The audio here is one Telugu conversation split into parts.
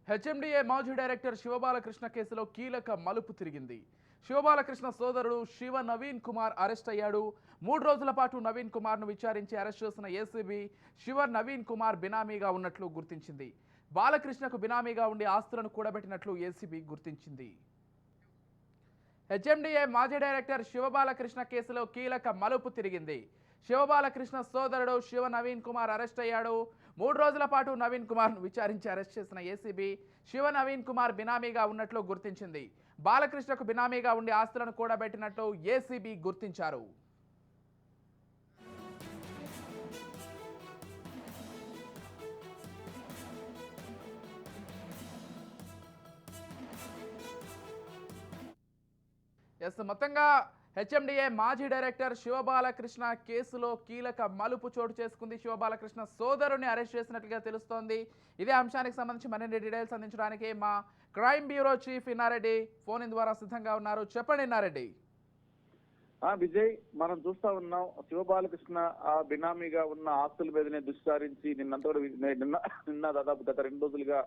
హెచ్ఎండిఏ మాజీ డైరెక్టర్ శివబాలకృష్ణ కేసులో కీలక మలుపు తిరిగింది. శివబాలకృష్ణ సోదరుడు శివ నవీన్ కుమార్ అరెస్ట్ అయ్యాడు. 3 రోజుల పాటు నవీన్ కుమార్ను విచారించి అరెస్ట్ చేసిన ఏసీబీ శివ నవీన్ కుమార్ బినామీగా ఉన్నట్లు గుర్తించింది. బాలకృష్ణకు బినామీగా ఉండి ఆస్తులను కూడబెట్టినట్లు ఏసీబీ గుర్తించింది. హెచ్ఎండిఏ మాజీ డైరెక్టర్ శివబాలకృష్ణ కేసులో కీలక మలుపు తిరిగింది. శివబాలకృష్ణ సోదరుడు శివ నవీన్ కుమార్ అరెస్ట్ అయ్యాడు. 3 రోజుల పాటు నవీన్ కుమార్ను విచారించి అరెస్ట్ చేసిన ఏసీబీ శివ నవీన్ కుమార్ బినామీగా ఉన్నట్లు గుర్తించింది. బాలకృష్ణకు బినామీగా ఉండి ఆస్తులను కూడబెట్టినట్లు ఏసీబీ గుర్తించారు. మొత్తంగా హెచ్ఎండిఏ మాజీ డైరెక్టర్ శివబాలకృష్ణ కేసులో కీలక మలుపు చోటు చేసుకుంది. శివబాలకృష్ణ సోదరుని అరెస్ట్ చేసినట్లుగా తెలుస్తోంది. ఇదే అంశానికి సంబంధించి మరిన్ని డీటెయిల్స్ అందించడానికి మా crime bureau chief Inna Reddy phone in ద్వారా సిద్ధంగా ఉన్నారు. చెప్పండి ఇన్నారెడ్డి. విజయ్, మనం చూస్తా ఉన్నాం శివబాలకృష్ణ బినామీగా ఉన్న ఆస్తుల మీదనే దృష్టి సారించి నిన్న దాదాపు గత 2 రోజులుగా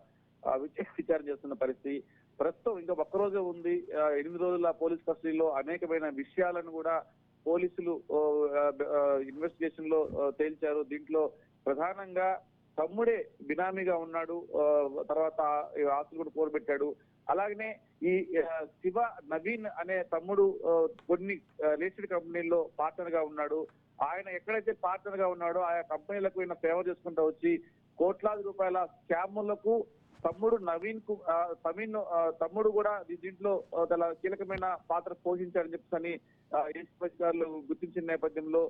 విచారణ చేస్తున్న పరిస్థితి. ప్రస్తుతం ఇంకా ఒక్కరోజే ఉంది. 8 రోజుల పోలీస్ కస్టడీలో అనేకమైన విషయాలను కూడా పోలీసులు ఇన్వెస్టిగేషన్ లో తేల్చారు. దీంట్లో ప్రధానంగా తమ్ముడే బినామీగా ఉన్నాడు, తర్వాత ఆస్తులు కూడా కోరబెట్టాడు. అలాగనే ఈ శివ నవీన్ అనే తమ్ముడు కొన్ని లిస్టెడ్ కంపెనీల్లో పార్ట్నర్ గా ఉన్నాడు. ఆయన ఎక్కడైతే పార్ట్నర్ గా ఉన్నాడో ఆయా కంపెనీలకు ఈయన ఫేవర్ చేసుకుంటూ వచ్చి కోట్లాది రూపాయల స్కాములకు తమ్ముడు తమ్ముడు కూడా దీంట్లో చాలా కీలకమైన పాత్ర పోషించారని చెప్పని ఏసీబీ అధికారులు గుర్తించిన నేపథ్యంలో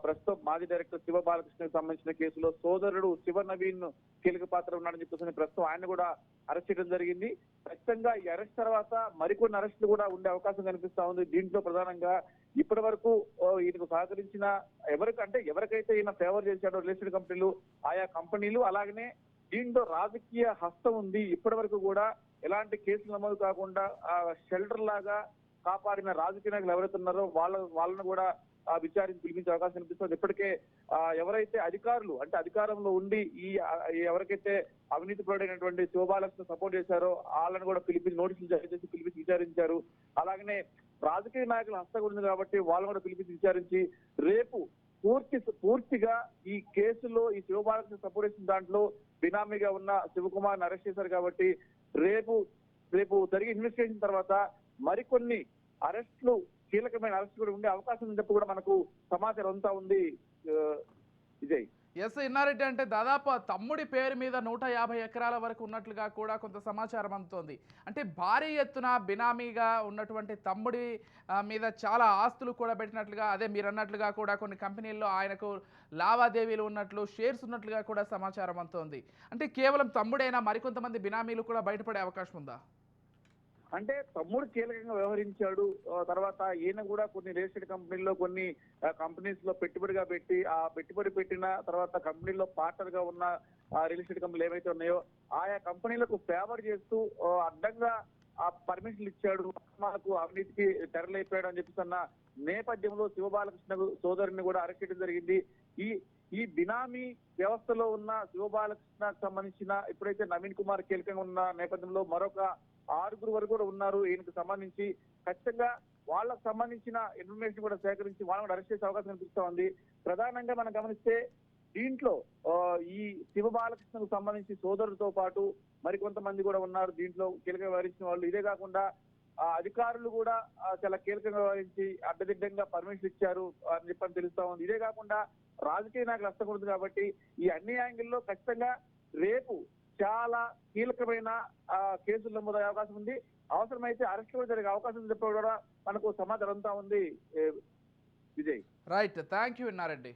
ప్రస్తుతం మాజీ డైరెక్టర్ శివ బాలకృష్ణకు సంబంధించిన కేసులో సోదరుడు శివ నవీన్ కీలక పాత్ర ఉన్నాడని చెప్పేసి ప్రస్తుతం ఆయన కూడా అరెస్ట్ చేయడం జరిగింది. ఖచ్చితంగా ఈ అరెస్ట్ తర్వాత మరికొన్ని అరెస్టులు కూడా ఉండే అవకాశం కనిపిస్తా ఉంది. దీంట్లో ప్రధానంగా ఇప్పటి వరకు ఈయనకు సహకరించిన ఎవరికైతే ఈయన ఫేవర్ చేశాడో రిజిస్టర్డ్ కంపెనీలు, ఆయా కంపెనీలు, అలాగనే దీంట్లో రాజకీయ హస్తం ఉంది. ఇప్పటి వరకు కూడా ఎలాంటి కేసులు నమోదు కాకుండా షెల్టర్ లాగా కాపాడిన రాజకీయ నాయకులు ఎవరైతే ఉన్నారో వాళ్ళను కూడా విచారించి పిలిపించే అవకాశం కనిపిస్తుంది. ఇప్పటికే ఎవరైతే అధికారులు అధికారంలో ఉండి ఎవరికైతే అవినీతి పరుడైనటువంటి శివబాలకృష్ణ సపోర్ట్ చేశారో వాళ్ళని కూడా నోటీసులు జారీ చేసి పిలిపించి విచారించారు. అలాగనే రాజకీయ నాయకులు హస్తం ఉంది కాబట్టి వాళ్ళని కూడా పిలిపించి విచారించి రేపు పూర్తిగా ఈ కేసులో ఈ శివబాలకృష్ణ సపోర్ట్ చేసిన దాంట్లో బినామీగా ఉన్న శివకుమార్ని అరెస్ట్ చేశారు కాబట్టి రేపు జరిగే ఇన్వెస్టిగేషన్ తర్వాత మరికొన్ని అరెస్టులు, కీలకమైన అరెస్టులు కూడా ఉండే అవకాశం ఉందని చెప్పి కూడా మనకు సమాచారం అంతా ఉంది. విజయ్, ఇన్నారెడ్డి, అంటే దాదాపు తమ్ముడి పేరు మీద 150 ఎకరాల వరకు ఉన్నట్లుగా కూడా కొంత సమాచారం అందుతోంది. అంటే భారీ ఎత్తున బినామీగా ఉన్నటువంటి తమ్ముడి మీద చాలా ఆస్తులు కూడా పెట్టినట్లుగా, అదే మీరు అన్నట్లుగా కూడా కొన్ని కంపెనీల్లో ఆయనకు లావాదేవీలు ఉన్నట్లు, షేర్స్ ఉన్నట్లుగా కూడా సమాచారం అందుతోంది. అంటే కేవలం తమ్ముడైనా మరికొంతమంది బినామీలు కూడా బయటపడే అవకాశం ఉందా? అంటే తమ్ముడు కీలకంగా వ్యవహరించాడు. తర్వాత ఈయన కూడా కొన్ని రిజిస్టర్డ్ కంపెనీల్లో, కొన్ని కంపెనీస్ లో పెట్టుబడిగా పెట్టి ఆ పెట్టుబడి పెట్టిన తర్వాత కంపెనీలో పార్ట్నర్ గా ఉన్న రిజిస్టర్డ్ కంపెనీలు ఏవైతే ఉన్నాయో ఆయా కంపెనీలకు ఫేవర్ చేస్తూ అడ్డంగా ఆ పర్మిషన్లు ఇచ్చాడు, మనకు అవినీతికి తెరలేపాడు అని చెప్పేసి అన్న నేపథ్యంలో శివబాలకృష్ణ సోదరుని కూడా అరెస్ట్ చేయడం జరిగింది. ఈ బినామీ వ్యవస్థలో ఉన్న శివబాలకృష్ణకు సంబంధించిన ఎప్పుడైతే నవీన్ కుమార్ కీలకంగా ఉన్న నేపథ్యంలో మరొక 6 వరకు కూడా ఉన్నారు. ఈయనకు సంబంధించి ఖచ్చితంగా వాళ్ళకు సంబంధించిన ఇన్ఫర్మేషన్ కూడా సేకరించి వాళ్ళని కూడా అరెస్ట్ చేసే అవకాశం కనిపిస్తా ఉంది. ప్రధానంగా మనం గమనిస్తే దీంట్లో ఈ శివ బాలకృష్ణకు సంబంధించి సోదరులతో పాటు మరికొంతమంది కూడా ఉన్నారు దీంట్లో కీలకంగా వ్యవహరించిన వాళ్ళు. ఇదే కాకుండా అధికారులు కూడా చాలా కీలకంగా వ్యవహరించి అడ్డదిడ్డంగా పర్మిషన్ ఇచ్చారు అని చెప్పని తెలుస్తా ఉంది. ఇదే కాకుండా రాజకీయ నాయకులు హస్తకూడదు కాబట్టి ఈ అన్ని యాంగిల్లో ఖచ్చితంగా రేపు చాలా కీలకమైన కేసులు నమోదయ్యే అవకాశం ఉంది. అవసరమైతే అరెస్ట్ కూడా జరిగే అవకాశం చెప్పడం కూడా మనకు సమాచారం అంతా ఉంది. Vijay, right, thank you Inna Reddy.